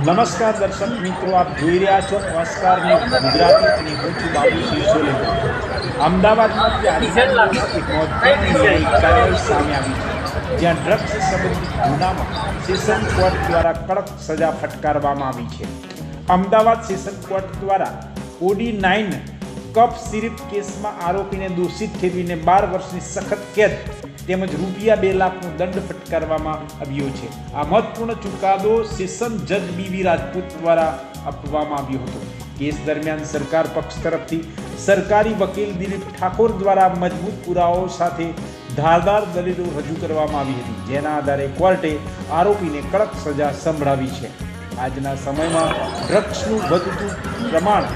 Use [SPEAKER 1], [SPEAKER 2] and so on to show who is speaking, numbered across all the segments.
[SPEAKER 1] નમસ્કાર દર્શક મિત્રો, આપ જોઈ રહ્યા છો નમસ્કાર ગુજરાતી અને હું છું બાબુ સિસોલે। અમદાવાદમાં એક મહત્વની કાર્યવાહી સામે આવી છે, જ્યાં ડ્રગ્સ સંબંધિત ગુનામાં સેશન કોર્ટ દ્વારા કડક સજા ફટકારવામાં આવી છે। અમદાવાદ સેશન કોર્ટ દ્વારા OD9 કપ સિરપ કેસમાં આરોપીને દોષિત ઠેરવીને 12 વર્ષની સખત કેદ તેમજ રૂપિયા 2 લાખનો દંડ ફટકારવામાં આવ્યો છે। આ મહત્વપૂર્ણ ચુકાદો સેશન જજ BV રાજપૂત દ્વારા આપવામાં આવ્યો હતો। કેસ દરમિયાન સરકાર પક્ષ તરફથી સરકારી વકીલ દિલીપ ઠાકોર દ્વારા મજબૂત પુરાવાઓ સાથે ધારદાર દલીલો રજૂ કરવામાં આવી હતી, જેના આધારે કોર્ટે આરોપીને કડક સજા સંભળાવી છે। આજના સમયમાં ડ્રગ્સનું વધતું પ્રમાણ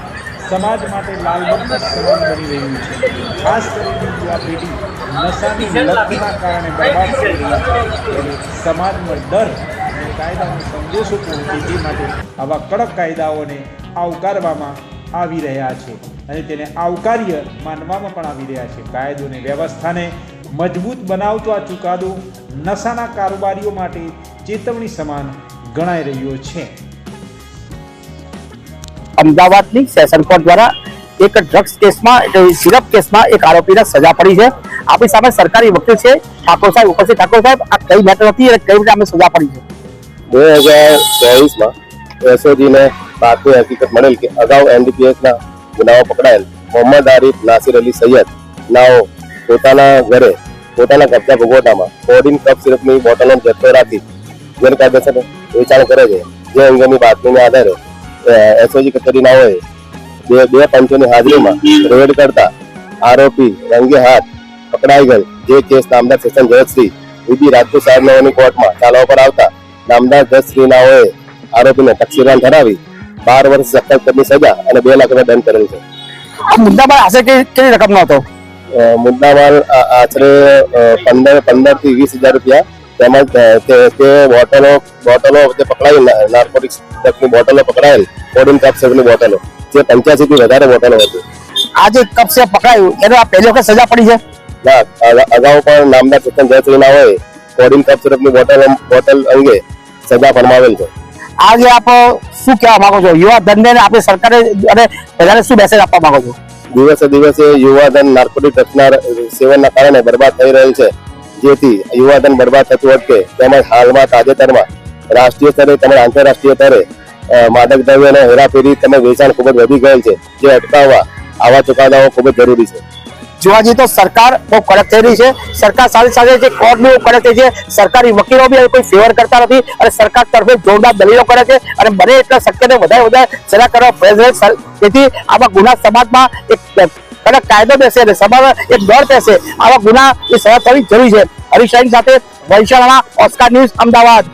[SPEAKER 1] સમાજ માટે લાલબત્તી સમાન બની રહ્યું છે। ખાસ કરીને યુવા પેઢી નશાની લતના કારણે બરબાદ થઈ રહી છે, ત્યારે સમાજમાં ડર અને કાયદાનો સંદેશો પહોંચે તે માટે આવા કડક કાયદાઓને આવકારવામાં આવી રહ્યા છે અને તેને આવકાર્ય માનવામાં પણ આવી રહ્યા છે। કાયદો અને વ્યવસ્થાને મજબૂત બનાવતો આ ચુકાદો નશાના કારોબારીઓ માટે ચેતવણી સમાન ગણાઈ રહ્યો છે।
[SPEAKER 2] અમદાવાદની સેશન કોર્ટ દ્વારા એક ડ્રગ્સ કેસમાં એટલે સિરપ કેસમાં એક આરોપીને સજા પડી છે। આપણી સામે સરકારી વકીલ છે ઠાકોર સાહેબ ઉપસ્થિત। ઠાકોર સાહેબ, આ કઈ મેટર હતી અને કઈ રીતે આમને સજા પડી છે?
[SPEAKER 3] 2024 એસઓજીને બાતમી હકીકત મળેલ કે અગાઉ NDPSના ગુનાઓ પકડાયેલ મોહમ્મદ આરિફ નાસિર અલી સૈયદ નાઓ પોતાના ઘરે પોતાના કબજા ભોગવટામાં કોડિન કપ સિરપની બોટલોનો જથ્થો રાખી ગેરકાયદેસર વેચાણ કરે છે, જે અંગેની બાતમીને આધારે એસઓજી કચેરીનાઓએ બે પંચોની હાજરીમાં રેડ કરતા આરોપી રંગે હાથ પકડાઈ ગયેલ, જે કેસ નામદાર સેશન જજ શ્રી BV રાજપૂત સાહેબની કોર્ટમાં ચાલવા પર આવતા નામદાર જજ શ્રીનાઓએ આરોપીને તકસીરવાન ઠરાવી 12 વર્ષ સખત કેદની સજા અને 2 લાખ રૂપિયા દંડ કરેલ છે।
[SPEAKER 2] આ મુદ્દામાલ આશરે કેટલી રકમનો હતો?
[SPEAKER 3] મુદ્દામાલ આશરે 15 થી 20,000 રૂપિયા તેમજ તે બોટલો જે પકડાયેલ નાર્કોટિક્સ ડ્રગની બોટલો પકડાયેલ કોડિન કપ સિરપની બોટલો જે 85 થી વધારે બોટલો હતી।
[SPEAKER 2] આ જે કપ સિરપ પકડાયું એનો આ પહેલી વખત સજા પડી છે?
[SPEAKER 3] ના, અગાઉ પણ નામદાર સેશન જજ શ્રીનાઓએ કોડિન કપ સિરપની બોટલ અંગે સજા ફરમાવેલ છે।
[SPEAKER 2] આજે આપ શું કહેવા માંગો છો યુવા ધનને આપણી સરકારે અને બધાને શું મેસેજ આપવા માંગો છો?
[SPEAKER 3] દિવસે દિવસે યુવાધન નાર્કોટિક ડ્રગ્સના સેવનના કારણે બરબાદ થઈ રહેલ છે, જેથી યુવાધન બરબાદ થતું અટકે તેમજ હાલમાં તાજેતરમાં રાષ્ટ્રીય સ્તરે તેમજ આંતરરાષ્ટ્રીય સ્તરે માદક દ્રવ્યોનો હેરાફેરી તેમજ વેચાણ ખૂબ જ વધી ગયેલ છે, જે અટકાવવા આવા ચુકાદાઓ ખૂબ જ જરૂરી છે।
[SPEAKER 2] જોવા જઈએ તો સરકાર બહુ કડક થઈ રહી છે। સરકાર સાથે સાથે જે કોર્ટ બી કડક થઈ છે, સરકારી વકીલો બી કોઈ ફેવર કરતા નથી અને સરકાર તરફે જોરદાર દલીલો કરે છે અને બને એટલા શક્યને વધારે સજા કરવા પ્રયત્ન છે, જેથી આવા ગુના સમાજમાં એક કડક કાયદો બેસે અને સમાજમાં એક ડર બેસે। આવા ગુના એ સજા થવી જરૂરી છે। હરીશ સાથે વૈશાળા, ઓસ્કાર ન્યૂઝ, અમદાવાદ।